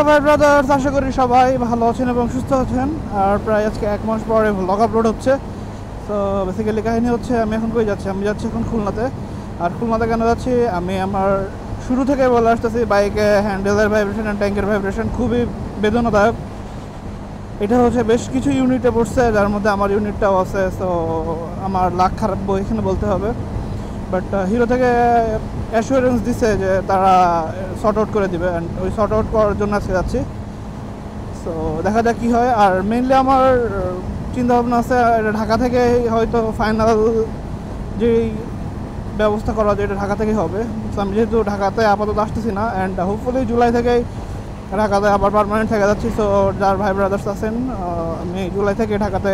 ভাই ব্রাদার্স, আশা করি সবাই ভালো আছেন এবং সুস্থ আছেন। আর প্রায় আজকে 1 মাস পরে ভ্লগ আপলোড হচ্ছে। তো বেসিক্যালি কাহিনী হচ্ছে, আমি এখন কই যাচ্ছি, আমি যাচ্ছি এখন খুলনাতে। আর খুলনাতে কেন যাচ্ছি, আমি আমার শুরু থেকে বলে আসতেছি, বাইকে হ্যান্ডেলের ভাইব্রেশন অ্যান্ড ট্যাঙ্কের ভাইব্রেশন খুবই বেদনাদায়ক। এটা হচ্ছে বেশ কিছু ইউনিটে পড়ছে, যার মধ্যে আমার ইউনিটটাও আছে। সো আমার লাখ খারাপ এখানে বলতে হবে। বাট হিরো থেকে অ্যাসুরেন্স দিছে যে তারা শর্ট আউট করে দিবে, অ্যান্ড ওই শর্ট আউট করার জন্য আজকে যাচ্ছি। সো দেখা যাক কী হয়। আর মেনলি আমার চিন্তাভাবনা আছে এটা ঢাকা থেকে হয়তো ফাইনাল যেই ব্যবস্থা করা যায় এটা ঢাকা থেকেই হবে। সো আমি যেহেতু ঢাকাতে আপাতত আসতেছি না, অ্যান্ড হোপফুলি জুলাই থেকেই ঢাকাতে আবার পারমানেন্ট থেকে যাচ্ছি। সো যার ভাই ব্রাদার্স আছেন, আমি জুলাই থেকে ঢাকাতে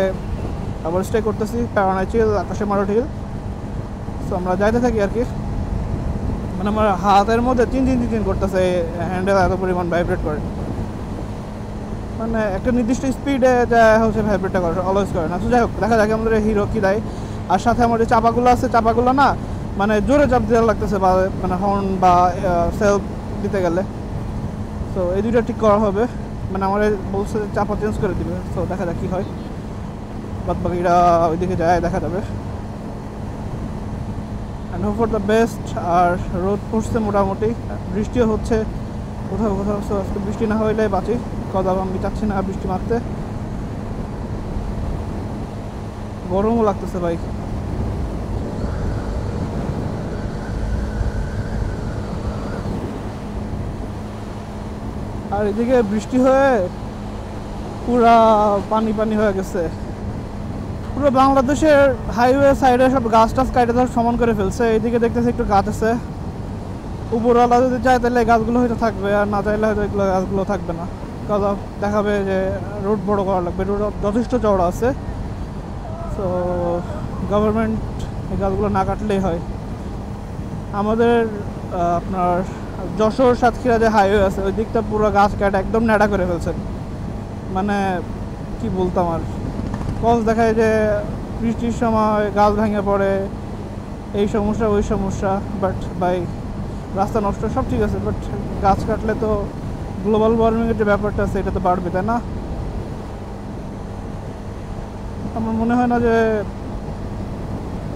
আবার স্টে করতেছি প্যারানাই চিল, আকাশে মারুট হিল। সো আমরা যাইতে থাকি আর কি। মানে আমার হাতের মধ্যে চিন করতেছে, হ্যান্ডেল এত পরিমাণ ভাইব্রেট করে। মানে একটা নির্দিষ্ট স্পিডে যা হচ্ছে ভাইব্রেটটা করে, অলওয়েজ করে না। তো যাই হোক, দেখা যাক আমাদের হিরো কী দেয়। আর সাথে আমার যে চাপাগুলো আছে, চাপাগুলো না মানে জোরে চাপ দেওয়া লাগতেছে, বা মানে হর্ন বা সেলফ দিতে গেলে। তো এই দুইটা ঠিক করা হবে। মানে আমার বলছে চাপা চেঞ্জ করে দিবে। তো দেখা যাক কী হয়, বাদ বাকিটা ওইদিকে যায় দেখা যাবে। And hope for the best. আর রোদ পড়ছে মোটামুটি, বৃষ্টিও হচ্ছে কোথাও কোথাও। সো আজকে বৃষ্টি না হইলে বাঁচি, কথা আমি চাচ্ছি না বৃষ্টি মারতে। গরমও লাগতেছে ভাই। আর এদিকে বৃষ্টি হয়ে পুরা পানি পানি হয়ে গেছে। পুরো বাংলাদেশের হাইওয়ে সাইডে সব গাছ টাছ কাটে ধর সমান করে ফেলছে। এইদিকে দেখতেছি একটু গাছ আছে, উপরওয়ালা যদি চায় তাহলে গাছগুলো হয়তো থাকবে, আর না চাইলে হয়তো এগুলো গাছগুলো থাকবে না। কথা দেখাবে যে রোড বড় করা লাগবে, রোড যথেষ্ট চওড়া আছে। তো গভর্নমেন্ট এই গাছগুলো না কাটলেই হয়। আমাদের আপনার যশোর সাতক্ষীরা যে হাইওয়ে আছে, ওই দিকটা পুরো গাছ কাটা একদম ন্যাড়া করে ফেলছেন। মানে কি বলতাম, আর কজ দেখায় যে বৃষ্টির সময় গাছ ভেঙে পড়ে, এই সমস্যা ওই সমস্যা। বাট বাই রাস্তা নষ্ট সব ঠিক আছে, বাট গাছ কাটলে তো গ্লোবাল ওয়ার্মিংয়ের যে ব্যাপারটা আছে এটা তো বাড়বে, তাই না? আমার মনে হয় না যে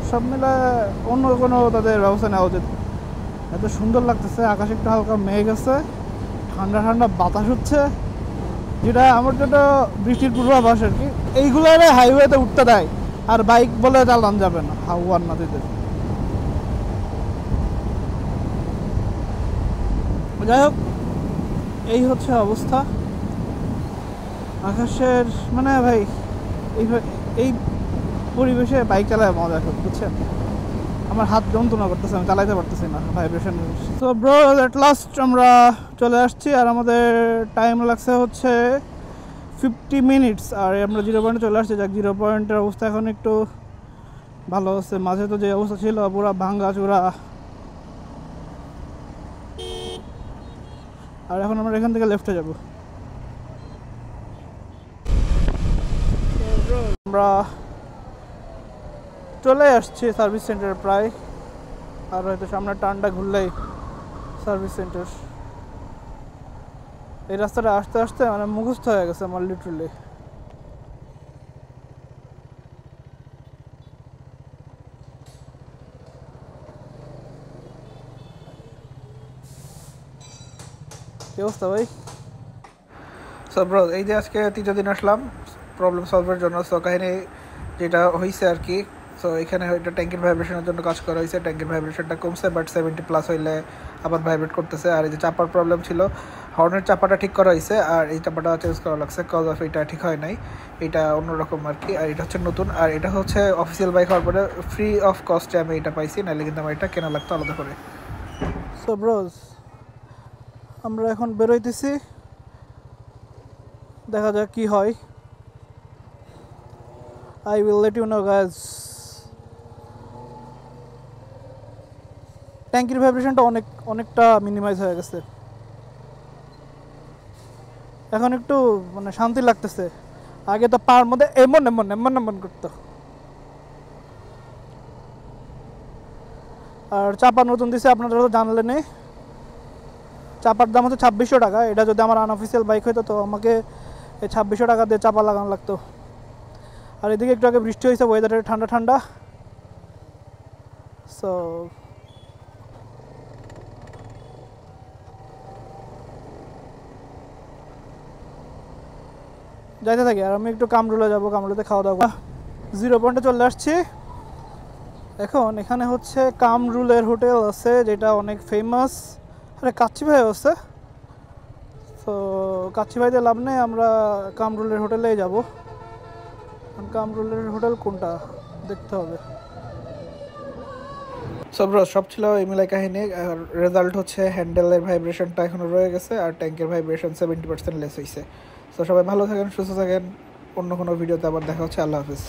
সব মিলে অন্য কোনো তাদের ব্যবস্থা নেওয়া উচিত। এত সুন্দর লাগতেছে, আকাশে একটু হালকা মেঘ আছে, ঠান্ডা ঠান্ডা বাতাস হচ্ছে, যেটা আমার জন্য বৃষ্টির পূর্বাভাস আর কি। এইগুলো হাইওয়েতে উঠতে দেয়, আর বাইক বলে চালান যাবে না হাওয়ার নদীতে। যাই হোক, এই হচ্ছে অবস্থা আকাশের। মানে ভাই এই পরিবেশে বাইক চালায় মজা এখন, বুঝছেন? আমার হাত যন্ত্রণা করতেছে, আমি চালাইতে পারতেছি না vibration. So bro, at last আমরা চলে আসছি, আর আমাদের টাইম লাগছে হচ্ছে 50 মিনিটস। আর আমরা 0 পয়েন্টে চলে আসছি। যাক, 0 পয়েন্টের অবস্থা এখন একটু ভালো আছে। মাঝে তো যে অবস্থা ছিল পুরো ভাঙ্গা চূড়া। আর এখন আমরা এখান থেকে লেফটে যাব। আমরা চলে আসছি সার্ভিস সেন্টার প্রায়, আর হয়তো সামনে টার্নটা ঘুরলেই সার্ভিস সেন্টার। এই রাস্তাটা আসতে আসতে মানে মুখস্থ হয়ে গেছে আমার, লিটারালি। কি অবস্থা ভাই? সো ব্রো, এই যে আজকে 3 দিন আসলাম প্রবলেম সলভের জন্য। সো কাহিনী যেটা হয়েছে আর কি, সো এখানে এটা ট্যাঙ্কের ভাইব্রেশনের জন্য কাজ করা হয়েছে। ট্যাঙ্কের ভাইব্রেশনটা কমছে, বাট 70+ হইলে আবার ভাইব্রেট করতেছে। আর এই যে চাপার প্রবলেম ছিল, হর্নের চাপাটা ঠিক করা হয়েছে, আর এই চাপাটা চেঞ্জ করা লাগছে, কজ অফ এটা ঠিক হয় নাই, এটা অন্যরকম আর কি। আর এটা হচ্ছে নতুন, আর এটা হচ্ছে অফিসিয়াল বাইক হওয়ার পরে ফ্রি অফ কস্টে আমি এটা পাইছি, নাহলে কিন্তু আমার এটা কেনা লাগতো আলাদা করে। সো ব্রোজ, আমরা এখন বেরোইতেছি, দেখা যাক কি হয়। I will let you know guys. ট্যাঙ্কির ভাইব্রেশনটা অনেকটা মিনিমাইজ হয়ে গেছে, এখন একটু মানে শান্তি লাগতেছে। আগে তো পার মধ্যে এমন এমন এমন এমন করতো। আর চাপা নতুন দিছে, আপনারা তো জানলেনই। চাপার দাম হচ্ছে 2600 টাকা। এটা যদি আমার আনঅফিসিয়াল বাইক হতো তো আমাকে এই 2600 টাকা দিয়ে চাপা লাগানো লাগতো। আর এদিকে একটু আগে বৃষ্টি হয়েছে, ওয়েদারের ঠান্ডা ঠান্ডা। সো যাইতে থাকি। আর আমি একটু কামরুলে যাবো, কামরুলেতে খাওয়া দাওয়া। 0 পয়েন্টে চলে আসছি এখন। এখানে হচ্ছে কামরুলের হোটেল আছে যেটা অনেক ফেমাস। আরে কাচ্চি ভাই আছে, তো কাচ্চি ভাই দিয়ে লাভ নেই, আমরা কামরুলের হোটেলেই যাব। কামরুলের হোটেল কোনটা দেখতে হবে। সব ছিল এই মিলাই কাহিনী। আর রেজাল্ট হচ্ছে হ্যান্ডেলের ভাইব্রেশনটা এখনো রয়ে গেছে আর ট্যাঙ্কের ভাইব্রেশন 70% লেস হয়েছে। তো সবাই ভালো থাকেন, সুস্থ থাকেন। অন্য কোনো ভিডিওতে আবার দেখা হচ্ছে। আল্লাহ হাফিজ।